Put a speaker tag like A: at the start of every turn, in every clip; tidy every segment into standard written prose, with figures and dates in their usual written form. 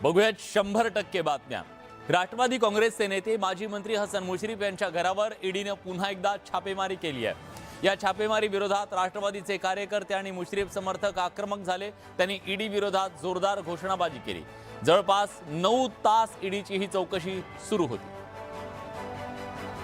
A: बघूयात 100% बातम्या। राष्ट्रवादी काँग्रेसचे नेते माजी मंत्री हसन मुश्रीफ यांच्या घरावर ईडीने पुन्हा एकदा छापेमारी केली आहे। या छापेमारी विरोधात राष्ट्रवादीचे कार्यकर्ते आणि मुश्रीफ समर्थक आक्रमक झाले। त्यांनी ईडी विरोधात जोरदार घोषणाबाजी केली। जवळपास 9 तास ईडीची ही चौकशी सुरू होती।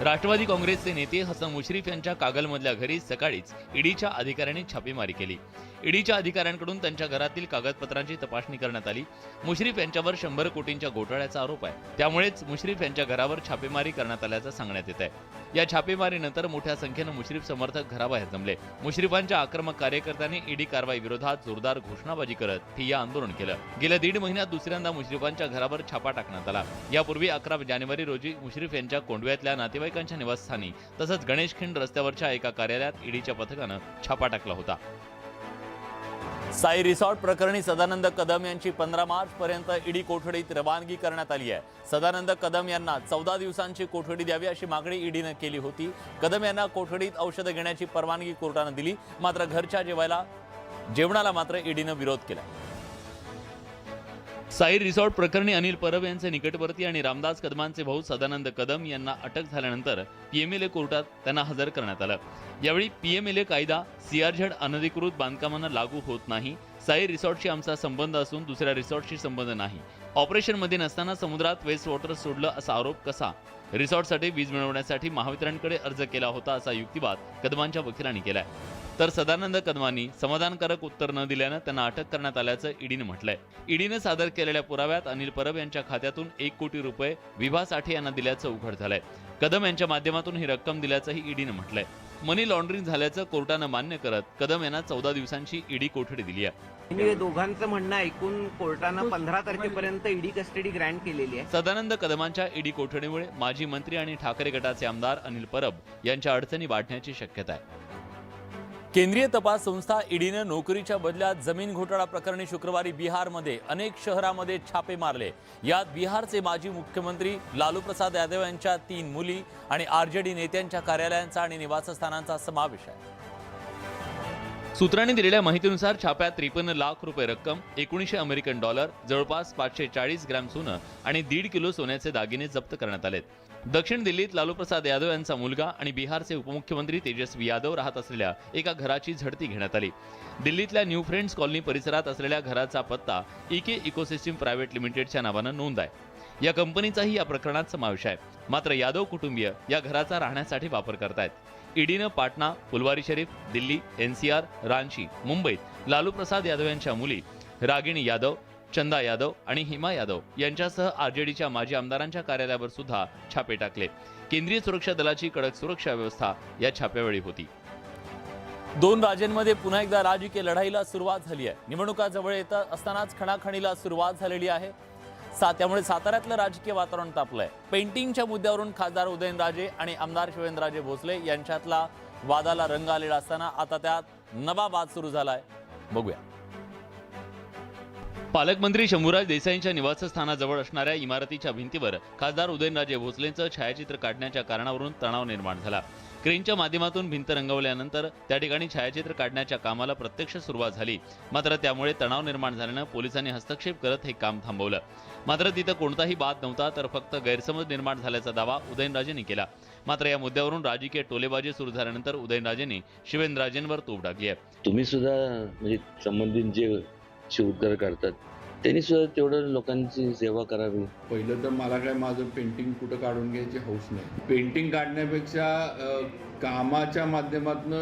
A: राष्ट्रवादी काँग्रेसचे नेते हसन मुश्रीफ यांच्या कागलमधल्या घरी सकाळीच ईडीच्या अधिकाऱ्यांनी छापेमारी केली। ईडीच्या अधिकाऱ्यांकडून त्यांच्या घरातील कागदपत्रांची तपासणी करण्यात आली। मुश्रीफ यांच्यावर 100 कोटींच्या घोटाळ्याचा आरोप आहे, त्यामुळेच मुश्रीफ यांच्या घरावर छापेमारी करण्यात आल्याचं सांगण्यात येत आहे। या छापेमारीनंतर मोठ्या संख्येने मुश्रीफ समर्थक घराबाहेर जमले। मुश्रीफांच्या आक्रमक कार्यकर्त्यांनी ईडी कारवाई विरोधात जोरदार घोषणाबाजी करत ठिय्या आंदोलन केलं। गेल्या 1.5 महिन्यात दुसऱ्यांदा मुश्रीफांच्या घरावर छापा टाकण्यात आला। यापूर्वी 11 जानेवारी रोजी मुश्रीफ यांच्या कोंडव्यातल्या नातेवाईकांच्या निवासस्थानी तसंच गणेशखिंड रस्त्यावरच्या एका कार्यालयात ईडीच्या पथकानं छापा टाकला होता। साई रिसॉर्ट प्रकरणी सदानंद कदम यांची 15 मार्च पर्यंत ईडी कोठडीत रवानगी करण्यात आली आहे। सदानंद कदम यांना 14 दिवसांची कोठडी द्यावी अशी मागणी ईडीने केली होती। कदम यांना कोठडीत औषध घेण्याची परवानगी कोर्टाने दिली, मात्र घरच्या जेवणाला मात्र ईडीने विरोध केला। साई रिसॉर्ट प्रकरणी अनिल परब यांचे निकटवर्ती आणि रामदास कदमांचे भाऊ सदानंद कदम यांना अटक झाल्यानंतर पीएमएलए कोर्टात त्यांना हजर करण्यात आलं। यावेळी पीएमएलए कायदा सीआरझेड अनधिकृत बांधकामांना लागू होत नाही। साई रिसॉर्टशी आमचा संबंध असून दुसऱ्या रिसॉर्टशी संबंध नाही। ऑपरेशनमध्ये नसताना समुद्रात वेस्ट वॉटर सोडलं असा आरोप कसा? रिसॉर्टसाठी वीज मिळवण्यासाठी महावितरणकडे अर्ज केला होता असा युक्तिवाद कदमांच्या वकिलांनी केलाय। तर सदानंद कदमांनी समाधानकारक उत्तर न दिल्यानं त्यांना अटक करण्यात आल्याचं ईडीने म्हटलंय। ईडीने सादर केलेल्या पुराव्यात अनिल परब यांच्या खात्यातून 1 कोटी रुपये विभा साठे यांना दिल्याचं उघड झालंय। कदम यांच्या माध्यमातून ही रक्कम दिल्याचंही ईडीने म्हटलंय। मनी लॉन्ड्रिंग झाल्याचं कोर्टानं मान्य करत कदम यांना 14 दिवसांची ईडी कोठडी दिली आहे।
B: या दोघांचं म्हणणं ऐकून कोर्टानं 15 तारखेपर्यंत ईडी कस्टडी ग्रँट केलेली आहे।
A: सदानंद कदमांच्या ईडी कोठडीमुळे माजी मंत्री आणि ठाकरे गटाचे आमदार अनिल परब यांच्या अडचणी वाढण्याची शक्यता आहे। केंद्रीय तपास संस्था ईडीने नोकरीच्या बदल्यात जमीन घोटाळा प्रकरणी शुक्रवारी बिहारमध्ये अनेक शहरांमध्ये छापे मारले। यात बिहारचे माजी मुख्यमंत्री लालू प्रसाद यादव यांच्या 3 मुली आणि आरजेडी नेत्यांच्या कार्यालयांचा आणि निवासस्थानांचा समावेश आहे। सूत्रांनी दिलेल्या माहितीनुसार छाप्यात 53 लाख रुपये रक्कम, 1900 अमेरिकन डॉलर, जवळपास 540 ग्रॅम सोनं आणि 1.5 किलो सोन्याचे दागिने जप्त करण्यात आलेत। दक्षिण दिल्लीत लालू प्रसाद यादव यांचा मुलगा आणि बिहारचे उपमुख्यमंत्री तेजस्वी यादव राहत असलेल्या एका घराची झडती घेण्यात आली। दिल्लीतल्या न्यू फ्रेंड्स कॉलनी परिसरात असलेल्या घराचा पत्ता इके इकोसिस्टम प्रायव्हेट लिमिटेडच्या नावानं नोंद आहे। या कंपनीचाही या प्रकरणात समावेश आहे। मात्र यादव कुटुंबीय या घराचा राहण्यासाठी वापर करतायत। ईडीनं पाटणा, फुलवारी शरीफ, दिल्ली, एनसीआर, रांची, मुंबईत लालू प्रसाद यादव यांच्या मुली रागिणी यादव, चंदा यादव आणि हिमा यादव यांच्यासह आरजेडीच्या माजी आमदारांच्या कार्यालयावर सुद्धा छापे टाकले। केंद्रीय सुरक्षा दलाची कडक सुरक्षा व्यवस्था या छाप्यावेळी होती। 2 राज्यांमध्ये पुन्हा एकदा राजकीय लढाईला सुरुवात झाली आहे। निवडणुका जवळ येत असतानाच खणाखणीला सुरुवात झालेली आहे। त्यामुळे साताऱ्यातलं राजकीय वातावरण तापलंय। पेंटिंगच्या मुद्द्यावरून खासदार उदयनराजे आणि आमदार शिवेंद्रराजे भोसले यांच्यातला वादाला रंग आलेला असताना आता त्यात नवा वाद सुरू झालाय। बघूया। पालकमंत्री शंभूराज देसाईंच्या निवासस्थानाजवळ असणाऱ्या इमारतीच्या भिंतीवर खासदार उदयनराजे भोसलेंचं छायाचित्र काढण्याच्या कारणावरून तणाव निर्माण झाला। क्रेनच्या माध्यमातून भिंत रंगवल्यानंतर त्या ठिकाणी छायाचित्र काढण्याच्या कामाला प्रत्यक्ष सुरुवात झाली। मात्र त्यामुळे तणाव निर्माण झाल्यानं पोलिसांनी हस्तक्षेप करत हे काम थांबवलं। मात्र तिथं कोणताही वाद नव्हता, तर फक्त गैरसमज निर्माण झाल्याचा दावा उदयनराजेंनी केला। मात्र या मुद्द्यावरून राजकीय टोलेबाजी सुरू झाल्यानंतर उदयनराजेंनी शिवेंद्रराजेंवर तोफ टाकली आहे।
C: तुम्ही सुद्धा म्हणजे संबंधित जे उद्गार करतात त्यांनी सुद्धा तेवढं लोकांची सेवा करावी।
D: पहिलं तर मला काय माझं पेंटिंग कुठं काढून घ्यायची हौस नाही। पेंटिंग काढण्यापेक्षा कामाच्या माध्यमातून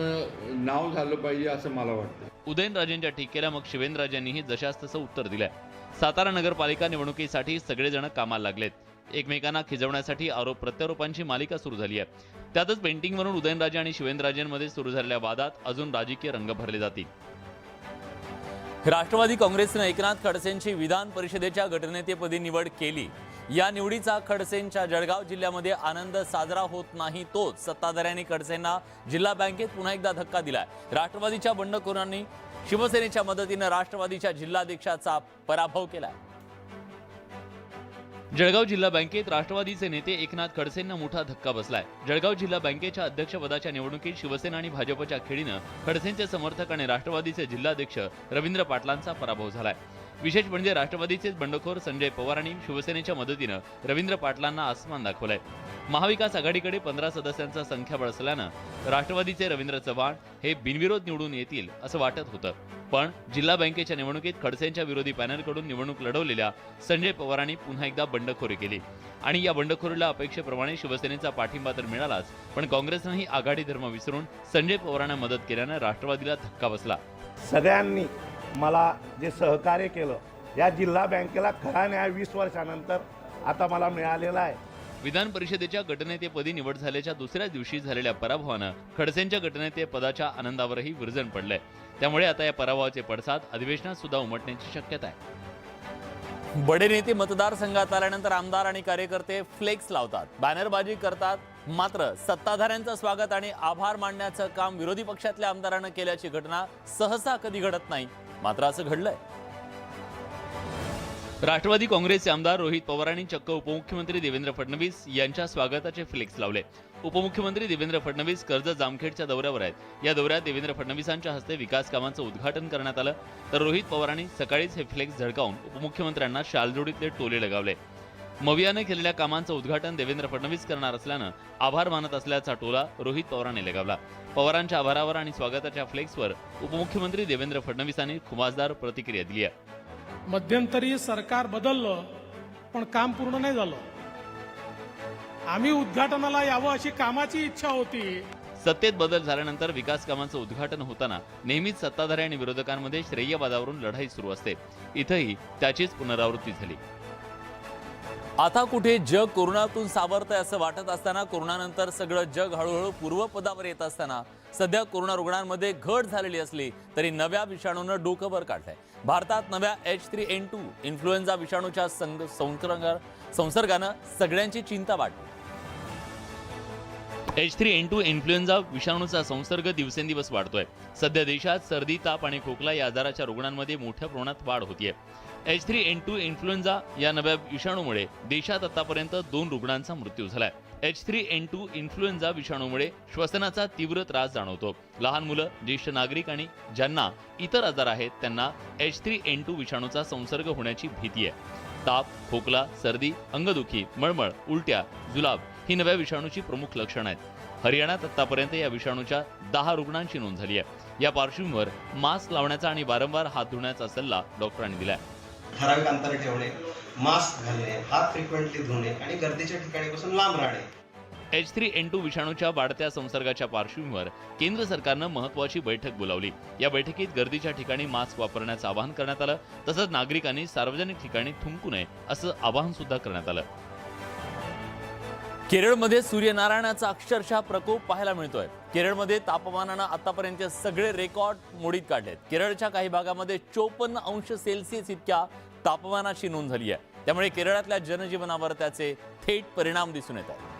D: नाव झालं पाहिजे असं मला वाटतं।
A: उदयनराजेंच्या टीकेला मग शिवेंद्रराजेंनीही जशास तसं उत्तर दिलंय। सातारा नगरपालिका निवडणुकीसाठी सगळेजण कामाला लागलेत। एकमेकांना खिजवण्यासाठी आरोप प्रत्यारोपांची मालिका सुरू झाली आहे। त्यातच पेंटिंगवरून उदयनराजे आणि शिवेंद्रराजेंमध्ये सुरू झालेल्या वादात अजून राजकीय रंग भरले जातील। राष्ट्रवादी काँग्रेसने एकनाथ खडसेंची विधान परिषदेच्या गटनेतेपदी निवड केली। या निवडीचा खडसेंच्या जळगाव जिल्ह्यामध्ये आनंद साजरा होत नाही, तोच सत्ताधाऱ्यांनी खडसेंना जिल्हा बँकेत पुन्हा एकदा धक्का दिलाय। राष्ट्रवादीच्या बंडखोरांनी शिवसेनेच्या मदतीने राष्ट्रवादीच्या जिल्हाध्यक्षाचा पराभव केलाय। जळगाव जिल्हा बँकेत राष्ट्रवादीचे नेते एकनाथ खडसेंना मोठा धक्का बसलाय। जळगाव जिल्हा बँकेच्या अध्यक्षपदाच्या निवडणुकीत शिवसेना आणि भाजपच्या खेळीनं खडसेंचे समर्थक आणि राष्ट्रवादीचे जिल्हाध्यक्ष रवींद्र पाटलांचा पराभव झालाय। विशेष म्हणजे राष्ट्रवादीचेच बंडखोर संजय पवारांनी शिवसेनेच्या मदतीनं रवींद्र पाटलांना आसमान दाखवलंय. महाविकास आघाडीकडे 15 सदस्यांचं संख्याबळ असल्यानं राष्ट्रवादीचे रवींद्र चव्हाण हे बिनविरोध निवडून येतील असं वाटत होतं. पण जिल्हा बँकेच्या निवडणुकीत खडसेंच्या विरोधी पॅनलकडून निवडणूक लढवलेल्या संजय पवारांनी पुन्हा एकदा बंडखोरी केली आणि या बंडखोरीला अपेक्षेप्रमाणे शिवसेनेचा पाठिंबा तर मिळालाच, पण काँग्रेसनंही आघाडी धर्म विसरून संजय पवारांना मदत केल्यानं राष्ट्रवादीला धक्का बसला.
E: सगळ्यांनी मला जे सहकार्य केलं, या जिल्हा बँकेला खरा न्याय 20 वर्षानंतर आता मला मिळालेला आहे.
A: विधान परिषदेच्या गटनेतेपदी निवड झाल्याच्या दुसऱ्या दिवशी झालेल्या पराभवानं खडसेंच्या गटनेतेपदाच्या आनंदावरही विरजण पडलंय. त्यामुळे आता या पराभवाचे पडसाद अधिवेशनात सुद्धा उमटण्याची शक्यता आहे. बडे नेते मतदारसंघात आल्यानंतर आमदार आणि कार्यकर्ते फ्लेक्स लावतात, बॅनरबाजी करतात. मात्र सत्ताधाऱ्यांचं स्वागत आणि आभार मानण्याचं काम विरोधी पक्षातल्या आमदारांना केल्याची घटना सहसा कधी घडत नाही. मात्र असं घडलंय. राष्ट्रवादी काँग्रेसचे आमदार रोहित पवारांनी चक्क उपमुख्यमंत्री देवेंद्र फडणवीस यांच्या स्वागताचे फ्लेक्स लावले. उपमुख्यमंत्री देवेंद्र फडणवीस कर्जत जामखेडच्या दौऱ्यावर आहेत. या दौऱ्यात देवेंद्र फडणवीसांच्या हस्ते विकास कामांचं उद्घाटन करण्यात आलं, तर रोहित पवारांनी सकाळीच हे फ्लेक्स झळकावून उपमुख्यमंत्र्यांना शालजोडीतले टोले लगावले. मवियानं केलेल्या कामांचं उद्घाटन देवेंद्र फडणवीस करणार असल्यानं आभार मानत असल्याचा टोला रोहित पवारांनी लगावला. पवारांच्या आभारावर आणि स्वागताच्या फ्लेक्सवर उपमुख्यमंत्री देवेंद्र फडणवीसांनी खुमासदार प्रतिक्रिया दिली आहे.
F: मध्यंतरी सरकार बदललं, पण काम पूर्ण नाही झालं. आम्ही उद्घाटनाला यावं अशी कामाची इच्छा होती.
A: सत्तेत बदल झाल्यानंतर विकास कामांचं उद्घाटन होताना नेहमीच सत्ताधारी आणि विरोधकांमध्ये श्रेयवादावरून लढाई सुरू असते. इथंही त्याचीच पुनरावृत्ती झाली. आता कुठे जग कोरोनातून सावरतंय असं वाटत असताना, कोरोनानंतर सगळं जग हळूहळू पूर्वपदावर येत असताना सध्या कोरोना रुग्णांमध्ये घट झालेली असली तरी नव्या विषाणूनं डोकं वर काढलंय. भारतात नव्या H3N2 इन्फ्लुएन्झा विषाणूच्या संसर्गानं सगळ्यांची चिंता वाढली. H3N2 इन्फ्लुएन्झा विषाणूचा संसर्ग दिवसेंदिवस वाढतोय. सध्या देशात सर्दी, ताप आणि खोकला या आजाराच्या रुग्णांमध्ये मोठ्या प्रमाणात वाढ होतीये. H3N2 इन्फ्लुएन्झा या नव्या विषाणूमुळे देशात आतापर्यंत 2 रुग्णांचा मृत्यू झालाय. H3N2 इन्फ्लुएन्झा विषाणूमुळे श्वसनाचा तीव्र त्रास जाणवतो. लहान मुलं, ज्येष्ठ नागरिक आणि ज्यांना इतर आजार आहेत त्यांना H3N2 विषाणूचा संसर्ग होण्याची भीती आहे. ताप, खोकला, सर्दी, अंगदुखी, मळमळ, उलट्या, जुलाब ही नव्या विषाणूची प्रमुख लक्षणं आहेत. हरियाणात आतापर्यंत या विषाणूच्या 10 रुग्णांची नोंद झाली आहे. या पार्श्वभूमीवर मास्क लावण्याचा आणि वारंवार हात धुण्याचा सल्ला डॉक्टरांनी दिलाय.
G: ठराविक अंतर ठेवणे, मास्क घालणे, हात फ्रिक्वेंटली धुणे आणि गर्दीच्या ठिकाणीपासून लांब राहणे.
A: H3N2 विषाणूच्या वाढत्या संसर्गाच्या पार्श्वभूमीवर केंद्र सरकारनं महत्त्वाची बैठक बोलावली. या बैठकीत गर्दीच्या ठिकाणी मास्क वापरण्याचं आवाहन करण्यात आलं. तसंच नागरिकांनी सार्वजनिक ठिकाणी थुंकू नये असं आवाहन सुद्धा करण्यात आलं. केरळमध्ये सूर्यनारायणाचा अक्षरशः प्रकोप पाहायला मिळतोय. केरळमध्ये तापमानानं आतापर्यंत सगळे रेकॉर्ड मोडीत काढलेत. केरळच्या काही भागामध्ये 54 अंश सेल्सिअस इतक्या तापमानाची नोंद झाली आहे. त्यामुळे केरळातल्या जनजीवनावर त्याचे थेट परिणाम दिसून येत आहेत.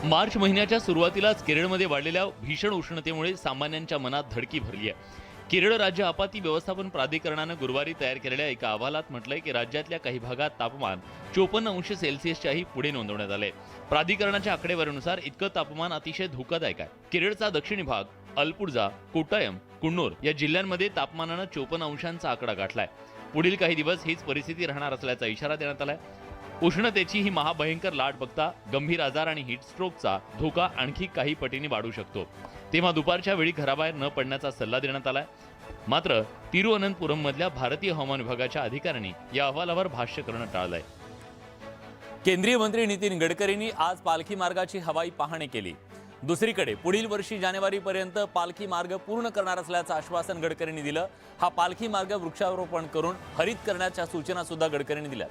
A: मार्च महिन्याच्या सुरुवातीलाच केरळमध्ये वाढलेल्या भीषण उष्णतेमुळे सामान्यांच्या मनात धडकी भरली आहे. केरळ राज्य आपत्ती व्यवस्थापन प्राधिकरणानं गुरुवारी तयार केलेल्या एका अहवालात म्हटलंय की राज्यातल्या काही भागात तापमान 54 अंश सेल्सिअसच्याही पुढे नोंदवण्यात आलंय. प्राधिकरणाच्या आकडेवारीनुसार इतकं तापमान अतिशय धोकादायक आहे. केरळचा दक्षिणी भाग, अलपुझा, कोट्टायम, कुन्नूर या जिल्ह्यांमध्ये तापमानानं 54 अंशांचा आकडा गाठलाय. पुढील काही दिवस हीच परिस्थिती राहणार असल्याचा इशारा देण्यात आलाय. उष्णतेची ही महाभयंकर लाट बघता गंभीर आजार आणि हीटस्ट्रोकचा धोका आणखी काही पटीने वाढू शकतो. तेव्हा दुपारच्या वेळी घराबाहेर न पडण्याचा सल्ला देण्यात आलाय. मात्र तिरुअनंतपुरम मधल्या भारतीय हवामान विभागाच्या अधिकाऱ्यांनी या अहवालावर भाष्य करणं टाळलंय. केंद्रीय मंत्री नितीन गडकरींनी आज पालखी मार्गाची हवाई पाहणी केली. दुसरीकडे पुढील वर्षी जानेवारीपर्यंत पालखी मार्ग पूर्ण करणार असल्याचं आश्वासन गडकरींनी दिलं. हा पालखी मार्ग वृक्षारोपण करून हरित करण्याच्या सूचना सुद्धा गडकरींनी दिल्या.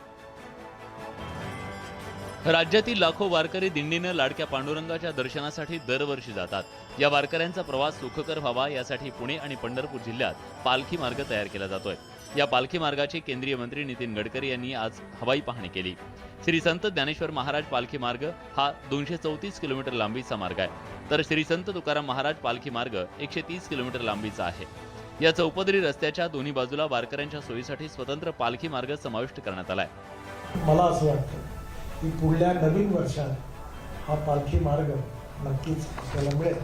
A: राज्यातील लाखो वारकरी दिंडीनं लाडक्या पांडुरंगाच्या दर्शनासाठी दरवर्षी जातात. या वारकऱ्यांचा प्रवास सुखकर व्हावा यासाठी पुणे आणि पंढरपूर जिल्ह्यात पालखी मार्ग तयार केला जातोय. या पालखी मार्गाची केंद्रीय मंत्री नितीन गडकरी यांनी आज हवाई पाहणी केली. श्री संत ज्ञानेश्वर महाराज पालखी मार्ग हा 234 किलोमीटर लांबीचा मार्ग आहे, तर श्री संत तुकाराम महाराज पालखी मार्ग 130 किलोमीटर लांबीचा आहे. या चौपदरी रस्त्याच्या दोन्ही बाजूला वारकऱ्यांच्या सोयीसाठी स्वतंत्र पालखी मार्ग समाविष्ट करण्यात आलाय.
H: मला असं वाटतं की पुढल्या नवीन वर्षात हा पालखी मार्ग नक्कीच आपल्याला मिळेल.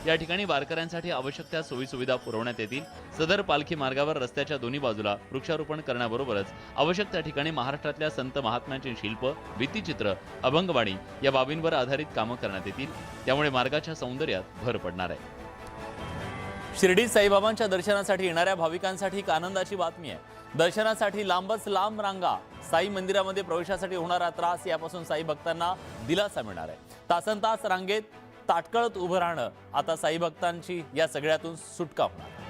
A: या ठिकाणी वारकऱ्यांसाठी आवश्यक त्या सोयीसुविधा पुरवण्यात येतील। सदर पालखी मार्गावर रस्त्याच्या दोन्ही बाजूला वृक्षारोपण करण्याबरोबरच आवश्यक त्या ठिकाणी महाराष्ट्रातल्या संत महात्म्यांची शिल्प, भित्तिचित्र, अभंगवाणी या बाबींवर आधारित कामं करण्यात येतील। त्यामुळे मार्गाच्या सौंदर्यात भर पडणार आहे। शिर्डी साईबाबांच्या दर्शनासाठी येणाऱ्या भाविकांसाठी एक आनंदाची बातमी आहे। दर्शनासाठी लांबच लांब रांगा, साई मंदिरामध्ये प्रवेशासाठी होणारा त्रास यापासून साई भक्तांना दिलासा मिळणार आहे। तासनतास रांगेत ताटकळत उभं राहणं आता साई भक्तांची या सगळ्यातून सुटका होणार।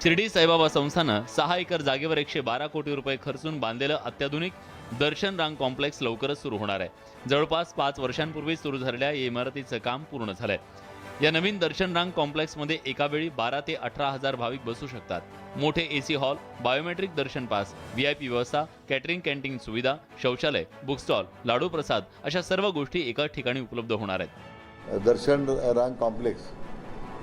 A: शिर्डी साईबाबा संस्थानं 6 एकर जागेवर 112 कोटी रुपये खर्चून बांधलेलं अत्याधुनिक दर्शन रांग कॉम्प्लेक्स लवकरच सुरू होणार आहे। जवळपास 5 वर्षांपूर्वी सुरू झालेल्या या इमारतीचं काम पूर्ण झालंय। या नवीन दर्शन रांग कॉम्प्लेक्समध्ये एका वेळी 12 ते 18,000 भाविक बसू शकतात। मोठे एसी हॉल, बायोमेट्रिक दर्शन पास, VIP व्यवस्था, कॅटरिंग कॅन्टीन सुविधा, शौचालय, बुक स्टॉल, लाडू प्रसाद अशा सर्व गोष्टी एकाच ठिकाणी उपलब्ध होणार आहेत।
I: दर्शन रांग कॉम्प्लेक्स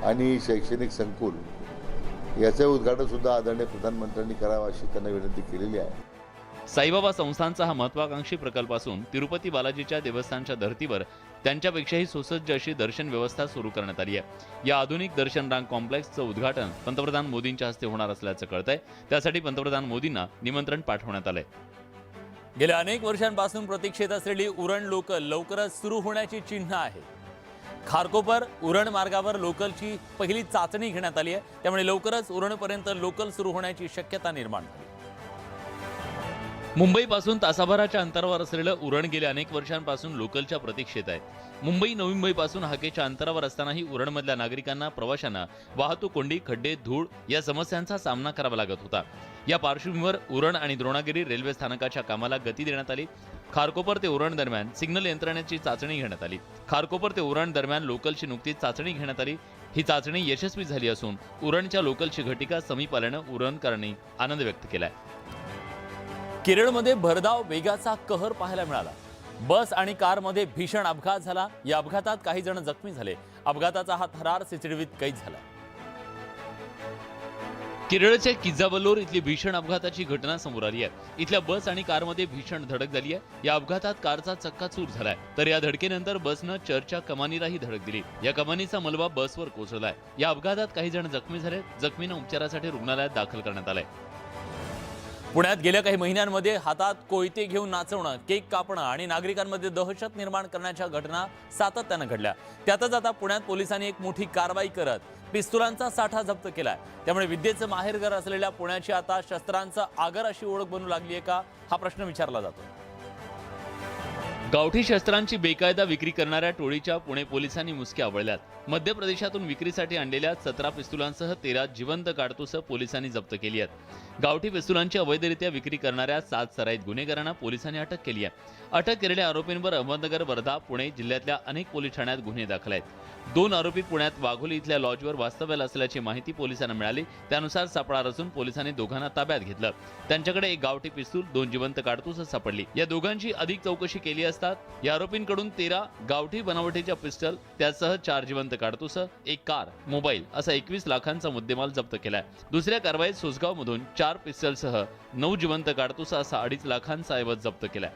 I: आणि शैक्षणिक संकुल याचे उद्घाटन सुद्धा आदरणीय प्रधानमंत्र्यांनी करावं अशी त्यांना विनंती केलेली आहे।
A: साईबाबा संस्थांचा हा महत्वाकांक्षी प्रकल्प असून तिरुपती बालाजीच्या देवस्थानच्या धर्तीवर त्यांच्यापेक्षाही सुसज्ज अशी दर्शन व्यवस्था सुरू करण्यात आली आहे। या आधुनिक दर्शन रांग कॉम्प्लेक्सचं उद्घाटन पंतप्रधान मोदींच्या हस्ते होणार असल्याचं कळतंय। त्यासाठी पंतप्रधान मोदींना निमंत्रण पाठवण्यात आलंय। गेल्या अनेक वर्षांपासून प्रतीक्षेत असलेली उरण लोकल लवकरच सुरू होण्याची चिन्ह आहे। खारकोपर उरण मार्गावर लोकलची पहिली चाचणी घेण्यात आली आहे। त्यामुळे लवकरच उरणपर्यंत लोकल सुरू होण्याची शक्यता निर्माण झाली। मुंबईपासून तासाभराच्या अंतरावर असलेलं उरण गेल्या अनेक वर्षांपासून लोकलच्या प्रतीक्षेत आहे। मुंबई नवी मुंबईपासून हाकेच्या अंतरावर असतानाही उरणमधल्या नागरिकांना, प्रवाशांना वाहतूक कोंडी, खड्डे, धूळ या समस्यांचा सामना करावा लागत होता। या पार्श्वभूमीवर उरण आणि द्रोणागिरी रेल्वे स्थानकाच्या कामाला गती देण्यात आली। खारकोपर ते उरण दरम्यान सिग्नल यंत्रणेची चाचणी घेण्यात आली। खारकोपर ते उरण दरम्यान लोकलची नुकतीच चाचणी घेण्यात आली। ही चाचणी यशस्वी झाली असून उरणच्या लोकलची घटिका समीप आल्यानं उरणकरांनी आनंद व्यक्त केलाय। केरळमध्ये भरधाव वेगाचा कहर पाहायला मिळाला। बस आणि कारमध्ये भीषण अपघात झाला। या अपघातात काही जण जखमी झाले। अपघाताचा हा थरार सीसीटीव्हीत कैद झाला। केरळच्या किझाबल्लोर इथली भीषण अपघाताची घटना समोर आली आहे। इथल्या बस आणि कारमध्ये भीषण धडक झाली आहे। या अपघातात कारचा चक्काचूर झालाय, तर या धडकेनंतर बसनं चर्चच्या कमानीलाही धडक दिली। या कमानीचा मलबा बसवर कोसळलाय। या अपघातात काही जण जखमी झाले। जखमींना उपचारासाठी रुग्णालयात दाखल करण्यात आलंय। पुण्यात गेल्या काही महिन्यांमध्ये हातात कोयते घेऊन नाचवणं, केक कापणं आणि नागरिकांमध्ये दहशत निर्माण करण्याच्या घटना सातत्यानं घडल्या। त्यातच आता पुण्यात पोलिसांनी एक मोठी कारवाई करत पिस्तुलांचा साठा जप्त केलाय। त्यामुळे विद्येचं माहेरघर असलेल्या पुण्याची आता शस्त्रांचं आगर अशी ओळख बनू लागली आहे का, हा प्रश्न विचारला जातो। गावठी शस्त्रांची बेकायदा विक्री करणाऱ्या टोळीच्या पुणे पोलिसांनी मुसक्या आवळल्यात। मध्य प्रदेशातून विक्रीसाठी आणलेल्या 17 पिस्तुलांसह 13 जिवंत काडतुसं पोलिसांनी जप्त केली आहेत। गावठी पिस्तुलांची अवैधरित्या विक्री करणाऱ्या 7 सराईत गुन्हेगारांना पोलिसांनी अटक केली आहे। अटक केलेल्या आरोपींवर अहमदनगर, वर्धा, पुणे जिल्ह्यातल्या अनेक पोलीस ठाण्यात गुन्हे दाखल आहेत। 2 आरोपी पुण्यात वाघोली इथल्या लॉजवर वास्तव्याला असल्याची माहिती पोलिसांना मिळाली। त्यानुसार सापळा रचून पोलिसांनी दोघांना ताब्यात घेतलं। त्यांच्याकडे एक गावठी पिस्तूल, 2 जिवंत काडतुसं सापडली। या दोघांची अधिक चौकशी केली असतात या आरोपींकडून 13 गावठी बनावटीच्या पिस्टल, त्यासह 4 जिवंत काडतुसं, एक कार, मोबाईल असा 21 लाखांचा मुद्देमाल जप्त केलाय। दुसऱ्या कारवाईत सोसगावमधून 4 पिस्टलसह 9 जिवंत काडतुसं असा 2.5 लाखांचा ऐवज जप्त केलाय।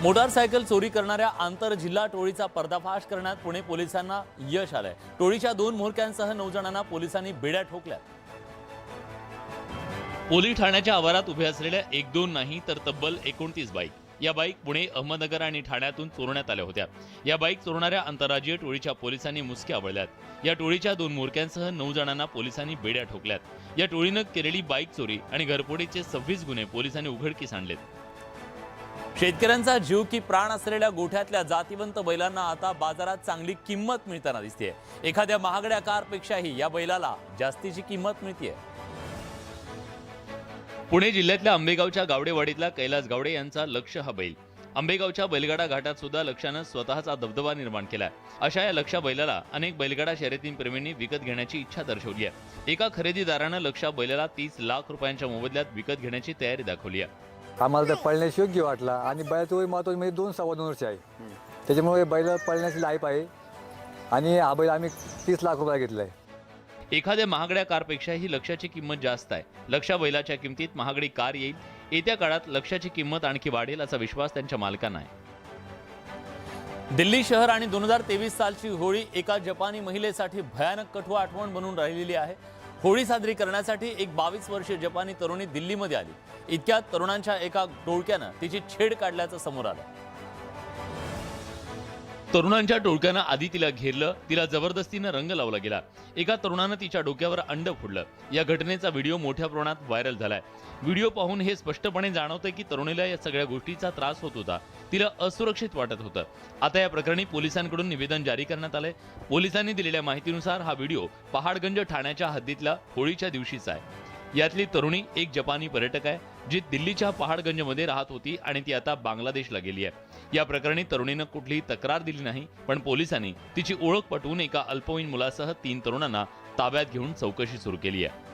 A: मोटारसायकल चोरी करणाऱ्या आंतरजिल्हा टोळीचा पर्दाफाश करण्यात पुणे पोलिसांना यश आलंय। टोळीच्या 2 म्होरक्यांसह 9 जणांना पोलिसांनी बेड्या ठोकल्या। पोलीस ठाण्याच्या आवारात उभे असलेल्या 1-2 नाही तर तब्बल 29 बाईक। या बाईक पुणे, अहमदनगर आणि ठाण्यातून चोरण्यात आल्या होत्या। या बाईक चोरणाऱ्या आंतरराज्यीय टोळीच्या पोलिसांनी मुसक्या आवळल्यात। या टोळीच्या 2 म्होरक्यांसह 9 जणांना पोलिसांनी बेड्या ठोकल्यात। या टोळीनं केलेली बाईक चोरी आणि घरफोडीचे 26 गुन्हे पोलिसांनी उघडकीस आणलेत। शेतकऱ्यांचा जीव की प्राण असलेल्या गोठ्यातल्या जातिवंत बैलांना आता बाजारात चांगली किंमत मिळताना दिसतेय। एखाद्या महागड्या कारपेक्षाही या बैलाला जास्तीची किंमत मिळतेय। पुणे जिल्ह्यातल्या आंबेगावच्या गावडेवाडीतला कैलास गावडे यांचा लक्ष हा बैल। आंबेगावच्या बैलगाडा घाटात सुद्धा लक्षानं स्वतःचा दबदबा निर्माण केलाय। अशा या लक्षा बैलाला अनेक बैलगाडा शर्यतीप्रेमींनी विकत घेण्याची इच्छा दर्शवली आहे। एका खरेदीदारानं लक्षा बैलाला 30 लाख रुपयांच्या मोबदल्यात विकत घेण्याची तयारी दाखवली आहे।
J: आम्हाला तर पळण्याची योग्य वाटला आणि बैलाचं वय महत्त्वाचं म्हणजे 2-2.25 वर्ष आहे। त्याच्यामुळे बैल पळण्याची लायक आहे आणि हा बैल आम्ही 30 लाख रुपये घेतला आहे।
A: एखाद्या महागड्या कारपेक्षाही लक्षाची किंमत जास्त आहे। लक्षा बैलाच्या किमतीत महागडी कार येईल। येत्या काळात लक्षाची किंमत आणखी वाढेल असा विश्वास त्यांच्या मालकांना आहे। दिल्ली शहर आणि 2023 सालची होळी एका जपानी महिलेसाठी भयानक कठोर आठवण बनून राहिलेली आहे. होळी साजरी करण्यासाठी एक 22 वर्षीय जपानी तरुणी दिल्लीमध्ये आली. इतक्यात तरुणांच्या एका टोळक्यानं तिची छेड काढल्याचं समोर आलं. तरुणांच्या टोळक्यानं आधी तिला घेरलं, तिला जबरदस्तीनं रंग लावला गेला. एका तरुणानं तिच्या डोक्यावर अंड फोडलं. या घटनेचा व्हिडिओ मोठ्या प्रमाणात व्हायरल झालाय. व्हिडिओ पाहून हे स्पष्टपणे जाणवतं की तरुणीला या सगळ्या गोष्टीचा त्रास होत होता. तिला असुरक्षित वाटत होतं. आता या प्रकरणी पोलिसांकडून निवेदन जारी करण्यात आलंय. पोलिसांनी दिलेल्या माहितीनुसार हा व्हिडिओ पहाडगंज ठाण्याच्या हद्दीतला होळीच्या दिवशीचा आहे. यातली तरुणी एक जपानी पर्यटक आहे जी दिल्लीच्या पहाडगंजमध्ये राहत होती आणि ती आता बांगलादेशला गेली आहे. या प्रकरणी तरुणीनं कुठलीही तक्रार दिली नाही, पण पोलिसांनी तिची ओळख पटवून एका अल्पवयीन मुलासह 3 तरुणांना ताब्यात घेऊन चौकशी सुरू केली आहे.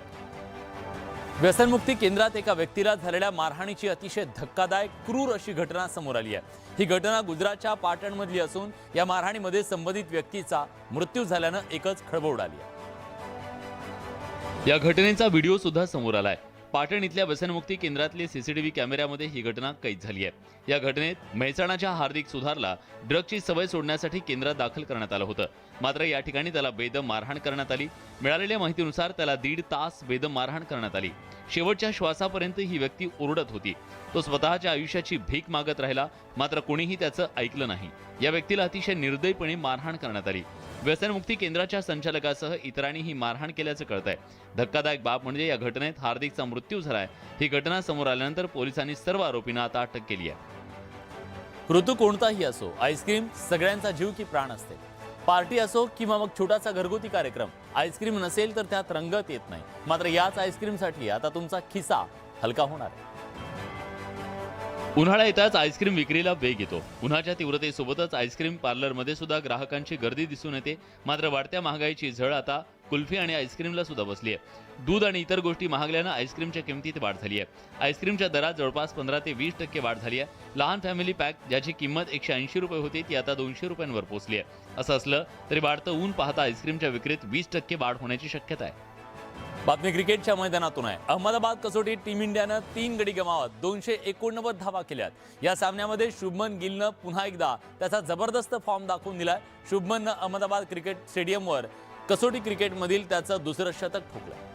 A: व्यसनमुक्ती केंद्रात एका व्यक्तीला झालेल्या मारहाणीची अतिशय धक्कादायक क्रूर अशी घटना समोर आली आहे. ही घटना गुजरातच्या पाटणमधली असून या मारहाणीमध्ये संबंधित व्यक्तीचा मृत्यू झाल्यानं एकच खळबळ उडाली आहे. या घटनेचा व्हिडिओ सुद्धा समोर आलाय. पाटण इथल्या व्यसनमुक्ती केंद्रातले सीसीटीव्ही कॅमेऱ्यामध्ये ही घटना कैद झाली आहे. या घटनेत मेहसाणाच्या हार्दिक सुधारला ड्रगची सवय सोडण्यासाठी केंद्रात दाखल करण्यात आलं होतं. मात्र या ठिकाणी त्याला बेदम मारहाण करण्यात आली. मिळालेल्या माहितीनुसार त्याला 1.5 तास बेदम मारहाण करण्यात आली. शेवटच्या श्वासापर्यंत ही व्यक्ती ओरडत होती. तो स्वतःच्या आयुष्याची भीक मागत राहिला, मात्र कोणीही त्याचं ऐकलं नाही. या व्यक्तीला अतिशय निर्दयीपणे मारहाण करण्यात आली. व्यसनमुक्ती केंद्राच्या संचालकासह इतरांनी ही मारहाण केल्याचं कळतंय. धक्कादायक बाब म्हणजे या घटनेत हार्दिकचा मृत्यू झालाय. ही घटना समोर आल्यानंतर पोलिसांनी सर्व आरोपींना आता अटक केली आहे. ऋतू कोणताही असो, आईस्क्रीम सगळ्यांचा जीव की प्राण असते. पार्टी असो किंवा मग छोटासा घरगुती कार्यक्रम, आईस्क्रीम नसेल तर त्यात रंगत येत नाही. मात्र याच आईस्क्रीमसाठी आता तुमचा खिसा हलका होणार आहे. उन्हाळा येताच आईस्क्रीम विक्रीला वेग येतो. उन्हाच्या तीव्रतेसोबतच आईस्क्रीम पार्लरमध्ये सुद्धा ग्राहकांची गर्दी दिसून येते. मात्र वाढत्या महागाईची झळ आता कुल्फी आणि आईस्क्रीमला सुद्धा बसली आहे. दूध आणि इतर गोष्टी महागल्यानं आईस्क्रीमच्या किमतीत वाढ झाली आहे. आईस्क्रीमच्या दरात जवळपास 15 ते 20% वाढ झाली आहे. लहान फॅमिली पॅक ज्याची किंमत 180 रुपये होती ती आता 200 रुपयांवर पोहोचली आहे. असं असलं तरी वाढतं ऊन पाहता आईस्क्रीमच्या विक्रीत 20% वाढ होण्याची शक्यता आहे. बातमी क्रिकेटच्या मैदानातून आहे. अहमदाबाद कसोटीत टीम इंडियानं 3 गडी गमावत 289 धावा केल्यात. या सामन्यामध्ये शुभमन गिलनं पुन्हा एकदा त्याचा जबरदस्त फॉर्म दाखवून दिलाय. शुभमननं अहमदाबाद क्रिकेट स्टेडियमवर कसोटी क्रिकेटमधील त्याचं दुसरं शतक ठोकलं.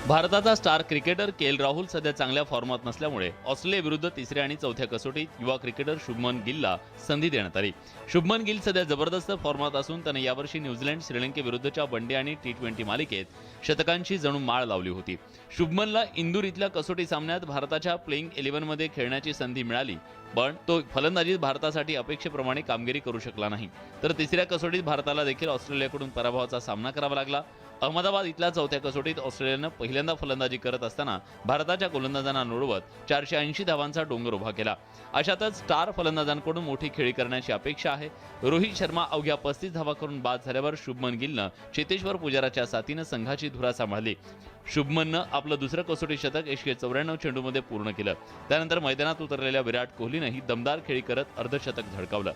A: भारताचा स्टार क्रिकेटर के. एल. राहुल सध्या चांगल्या फॉर्मात नसल्यामुळे ऑस्ट्रेलियाविरुद्ध 3ऱ्या आणि 4थ्या कसोटीत युवा क्रिकेटर शुभमन गिलला संधी देण्यात आली. शुभमन गिल सध्या जबरदस्त फॉर्मात असून त्याने यावर्षी न्यूझीलंड, श्रीलंकेविरुद्धच्या वनडे आणि T20 मालिकेत शतकांची जणू माळ लावली होती. शुभमनला इंदूर इथल्या कसोटी सामन्यात भारताच्या प्लेइंग 11मध्ये खेळण्याची संधी मिळाली, पण तो फलंदाजीत भारतासाठी अपेक्षेप्रमाणे कामगिरी करू शकला नाही. तर 3ऱ्या कसोटीत भारताला देखील ऑस्ट्रेलियाकडून पराभवाचा सामना करावा लागला. अहमदाबाद इथल्या 4थ्या कसोटीत ऑस्ट्रेलियानं पहिल्यांदा फलंदाजी करत असताना भारताच्या गोलंदाजांना लोळवत 480 धावांचा डोंगर उभा केला. अशातच स्टार फलंदाजांकडून मोठी खेळी करण्याची अपेक्षा आहे. रोहित शर्मा अवघ्या 35 धावा करून बाद झाल्यावर शुभमन गिलनं चेतेश्वर पुजाराच्या साथीनं संघाची धुरा सांभाळली. शुभमननं आपलं दुसरं कसोटी शतक 194 चेंडूमध्ये पूर्ण केलं. त्यानंतर मैदानात उतरलेल्या विराट कोहलीनंही दमदार खेळी करत अर्धशतक झळकावलं.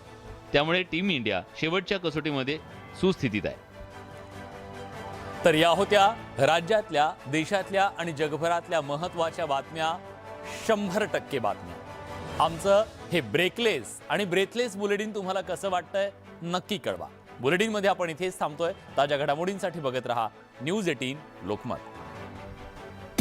A: त्यामुळे टीम इंडिया शेवटच्या कसोटीमध्ये सुस्थितीत आहे. तर या होत्या राज्यातल्या, देशातल्या आणि जगभरातल्या महत्त्वाच्या बातम्या. 100% बातम्या. आमचं हे ब्रेकलेस आणि ब्रेथलेस बुलेटिन तुम्हाला कसं वाटतंय नक्की कळवा. बुलेटिनमध्ये आपण इथेच थांबतोय. ताज्या घडामोडींसाठी बघत रहा न्यूज 18 लोकमत.